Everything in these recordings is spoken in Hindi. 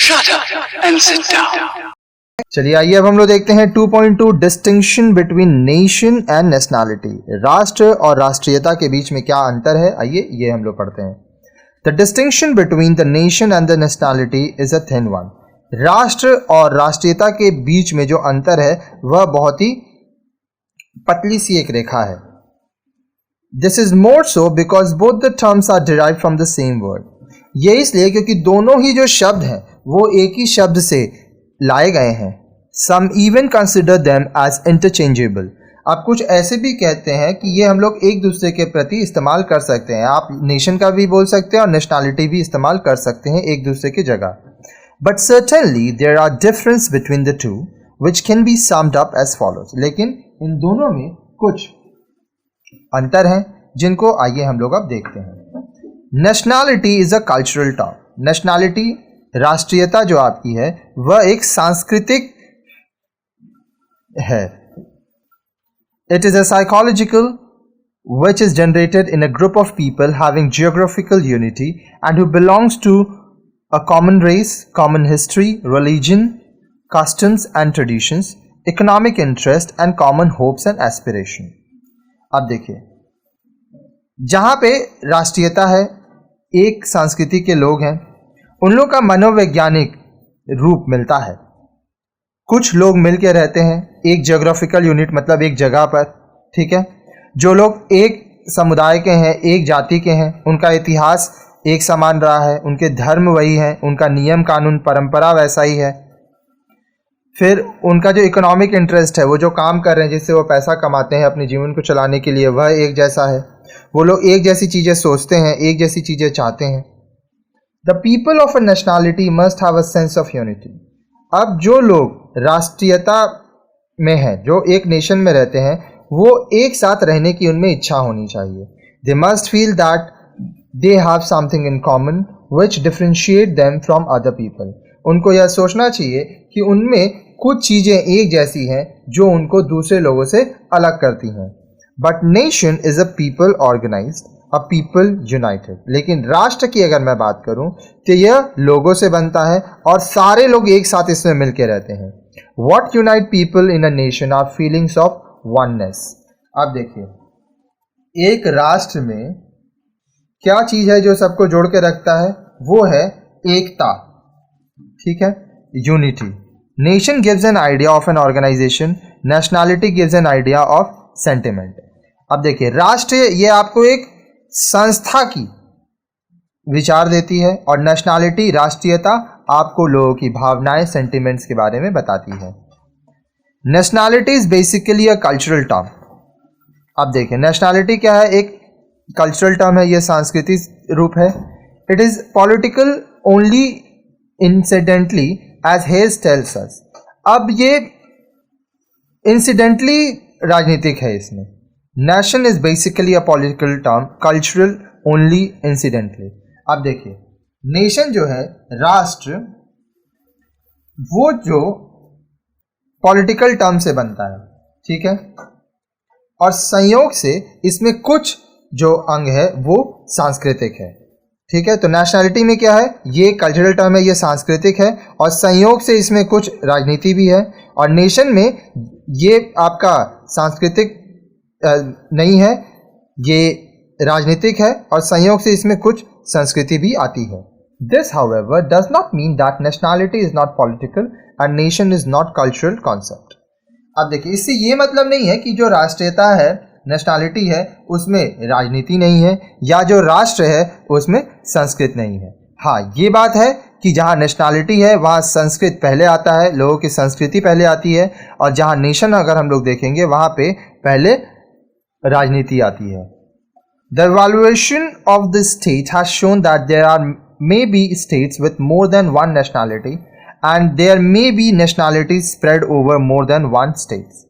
Shut up and sit down. चलिए आइए अब हम लोग देखते हैं 2.2 distinction between nation and nationality. राष्ट्र और राष्ट्रीयता के बीच में क्या अंतर है, आइए ये हम लोग पढ़ते हैं। The distinction between the nation and the nationality is a thin one. राष्ट्र और राष्ट्रीयता के बीच में जो अंतर है वह बहुत ही पतली सी एक रेखा है। This is more so because both the terms are derive from the same word. ये इसलिए क्योंकि दोनों ही जो शब्द हैं वो एक ही शब्द से लाए गए हैं। Some even consider them as interchangeable. आप कुछ ऐसे भी कहते हैं कि ये हम लोग एक दूसरे के प्रति इस्तेमाल कर सकते हैं। आप नेशन का भी बोल सकते हैं और नेशनैलिटी भी इस्तेमाल कर सकते हैं एक दूसरे की जगह। But certainly there are difference between the two which can be summed up as follows. लेकिन इन दोनों में कुछ अंतर हैं जिनको आइए हम लोग अब देखते हैं। Nationality is a cultural term. Nationality, राष्ट्रीयता जो आपकी है वह एक सांस्कृतिक है। It is a psychological which is generated in a group of people having geographical unity and who belongs to a common race, common history, religion, customs and traditions, economic interest and common hopes and aspiration। अब देखिए, जहाँ पे राष्ट्रीयता है, एक संस्कृति के लोग हैं, उन लोग का मनोवैज्ञानिक रूप मिलता है। कुछ लोग मिलकर रहते हैं एक जियोग्राफिकल यूनिट, मतलब एक जगह पर, ठीक है। जो लोग एक समुदाय के हैं, एक जाति के हैं, उनका इतिहास एक समान रहा है, उनके धर्म वही हैं, उनका नियम कानून परंपरा वैसा ही है। फिर उनका जो इकोनॉमिक इंटरेस्ट है, वो जो काम कर रहे हैं जिससे वो पैसा कमाते हैं अपने जीवन को चलाने के लिए, वह एक जैसा है। वो लोग एक जैसी चीज़ें सोचते हैं, एक जैसी चीज़ें चाहते हैं। The people of a nationality must have a sense of unity. अब जो लोग राष्ट्रीयता में हैं, जो एक नेशन में रहते हैं, वो एक साथ रहने की उनमें इच्छा होनी चाहिए। They must feel that they have something in common which differentiate them from other people. उनको यह सोचना चाहिए कि उनमें कुछ चीज़ें एक जैसी हैं जो उनको दूसरे लोगों से अलग करती हैं। But nation is a people organised, a people united. लेकिन राष्ट्र की अगर मैं बात करूं तो यह लोगों से बनता है और सारे लोग एक साथ इसमें मिलकर रहते हैं। What unite people in a nation are feelings of oneness. अब देखिए, एक राष्ट्र में क्या चीज है जो सबको जोड़ के रखता है, वो है एकता, ठीक है, unity. Nation gives an idea of an organisation, nationality gives an idea of sentiment. अब देखिए, राष्ट्र ये आपको एक संस्था की विचार देती है और नेशनैलिटी, राष्ट्रीयता, आपको लोगों की भावनाएं, सेंटिमेंट्स के बारे में बताती है। Nationality is basically a cultural term. अब देखिए, नेशनैलिटी क्या है, एक कल्चरल टर्म है, यह सांस्कृतिक रूप है। It is political only incidentally as Hayes tells us. अब ये इंसिडेंटली राजनीतिक है इसमें। Nation is basically a political term, cultural only incidentally. अब देखिए, नेशन जो है, राष्ट्र, वो जो पॉलिटिकल टर्म से बनता है, ठीक है, और संयोग से इसमें कुछ जो अंग है वो सांस्कृतिक है, ठीक है। तो नेशनैलिटी में क्या है, ये कल्चरल टर्म है, ये सांस्कृतिक है और संयोग से इसमें कुछ राजनीति भी है। और नेशन में ये आपका सांस्कृतिक नहीं है, ये राजनीतिक है और संयोग से इसमें कुछ संस्कृति भी आती है। This however does not mean that nationality is not political and nation is not cultural concept. अब देखिए, इससे ये मतलब नहीं है कि जो राष्ट्रीयता है, नेशनैलिटी है, उसमें राजनीति नहीं है, या जो राष्ट्र है उसमें संस्कृत नहीं है। हाँ, ये बात है कि जहाँ नेशनैलिटी है वहाँ संस्कृत पहले आता है, लोगों की संस्कृति पहले आती है, और जहाँ नेशन अगर हम लोग देखेंगे वहाँ पे पहले राजनीति आती है। The evaluation of the state has shown that there are may be states with more than one nationality and there may be nationality spread over more than one states.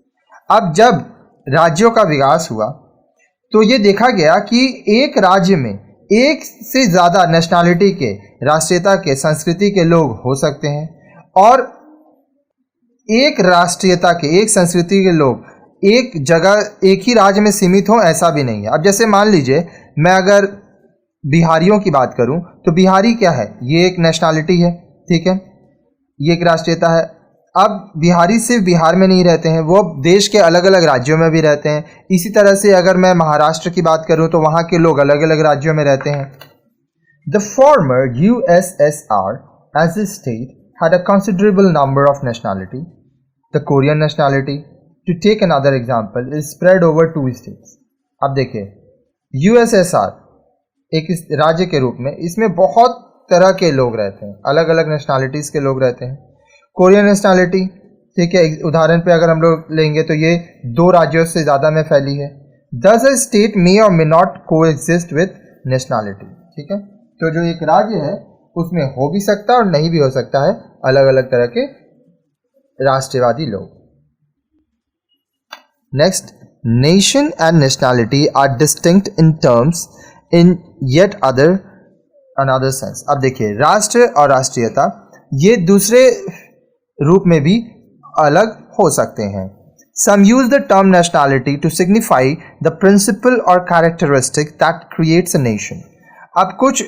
अब जब राज्यों का विकास हुआ तो ये देखा गया कि एक राज्य में एक से ज़्यादा नेशनैलिटी के, राष्ट्रीयता के, संस्कृति के लोग हो सकते हैं, और एक राष्ट्रीयता के, एक संस्कृति के लोग एक जगह, एक ही राज्य में सीमित हों, ऐसा भी नहीं है। अब जैसे मान लीजिए, मैं अगर बिहारियों की बात करूं तो बिहारी क्या है, ये एक नेशनैलिटी है, ठीक है। ये एक राष्ट्रीयता है। अब बिहारी सिर्फ बिहार में नहीं रहते हैं, वो देश के अलग अलग राज्यों में भी रहते हैं। इसी तरह से अगर मैं महाराष्ट्र की बात करूं तो वहाँ के लोग अलग अलग राज्यों में रहते हैं। The former USSR as a state had a considerable number of nationality. The Korean nationality, to take another example, is spread over 2 states. अब देखिए, USSR एक राज्य के रूप में इसमें बहुत तरह के लोग रहते हैं, अलग अलग नेशनैलिटीज़ के लोग रहते हैं। कोरियन नेशनैलिटी, ठीक है, उदाहरण पे अगर हम लोग लेंगे तो ये 2 राज्यों से ज़्यादा में फैली है। Thus a state may or may not coexist with nationality, ठीक है। तो जो एक राज्य है उसमें हो भी सकता है और नहीं भी हो सकता है अलग अलग तरह के राष्ट्रवादी लोग। Next, nation and nationality are distinct in terms in yet another sense. अब देखिए, राष्ट्र और राष्ट्रीयता ये दूसरे रूप में भी अलग हो सकते हैं। Some use the term nationality to signify the principle or characteristic that creates a nation. अब कुछ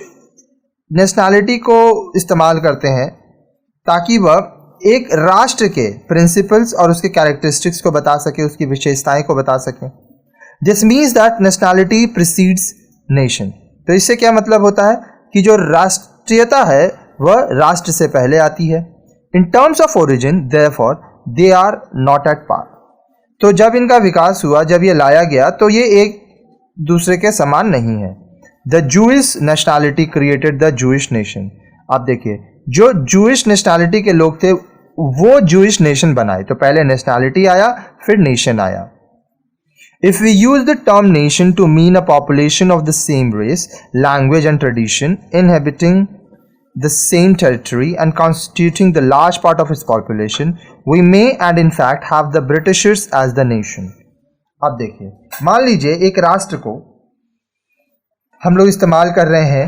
नेशनैलिटी को इस्तेमाल करते हैं ताकि वह एक राष्ट्र के प्रिंसिपल्स और उसके कैरेक्टरिस्टिक्स को बता सके, उसकी विशेषताएं को बता सके। This means that nationality precedes nation. तो इससे क्या मतलब होता है कि जो राष्ट्रीयता है वह राष्ट्र से पहले आती है। In terms of origin, therefore, they are not at par. तो जब इनका विकास हुआ, जब ये लाया गया, तो ये एक दूसरे के समान नहीं है। The Jewish nationality created the Jewish nation. आप देखिए, जो Jewish nationality के लोग थे वो Jewish nation बनाए। तो पहले nationality आया, फिर nation आया। If we use the term nation to mean a population of the same race, language and tradition inhabiting the same territory and constituting the large part of its population, we may and in fact have the Britishers as the nation. अब देखिए, मान लीजिए एक राष्ट्र को हम लोग इस्तेमाल कर रहे हैं,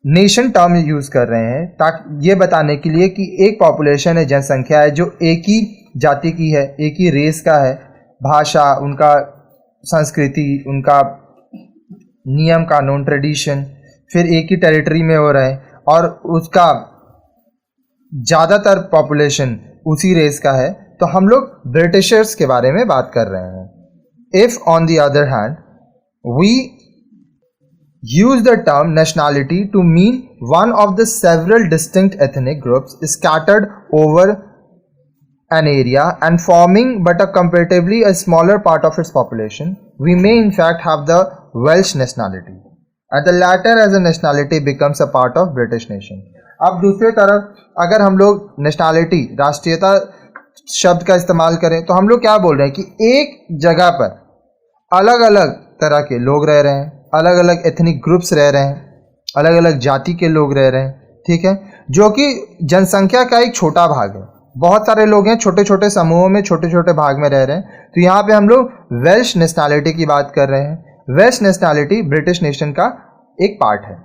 नेशन टर्म यूज कर रहे हैं ताकि ये बताने के लिए कि एक पॉपुलेशन है, जनसंख्या है जो एक ही जाति की है, एक ही रेस का है, भाषा, उनका संस्कृति, उनका नियम कानून ट्रेडिशन फिर एक ही टेरिटरी में हो रहे हैं और उसका ज़्यादातर पॉपुलेशन उसी रेस का है, तो हम लोग ब्रिटिशर्स के बारे में बात कर रहे हैं। If on the other hand we use the term nationality to mean one of the several distinct ethnic groups scattered over an area and forming but a comparatively a smaller part of its population, we may in fact have the Welsh nationality, and the latter as a nationality becomes a part of British nation. अब दूसरी तरफ अगर हम लोग नेशनैलिटी, राष्ट्रीयता शब्द का इस्तेमाल करें तो हम लोग क्या बोल रहे हैं कि एक जगह पर अलग अलग तरह के लोग रह रहे हैं, अलग अलग एथनिक ग्रुप्स रह रहे हैं, अलग अलग जाति के लोग रह रहे हैं, ठीक है, जो कि जनसंख्या का एक छोटा भाग है। बहुत सारे लोग हैं, छोटे छोटे समूहों में, छोटे छोटे भाग में रह रहे हैं। तो यहाँ पे हम लोग वेल्श नेशनैलिटी की बात कर रहे हैं। वेल्श नेशनैलिटी ब्रिटिश नेशन का एक पार्ट है।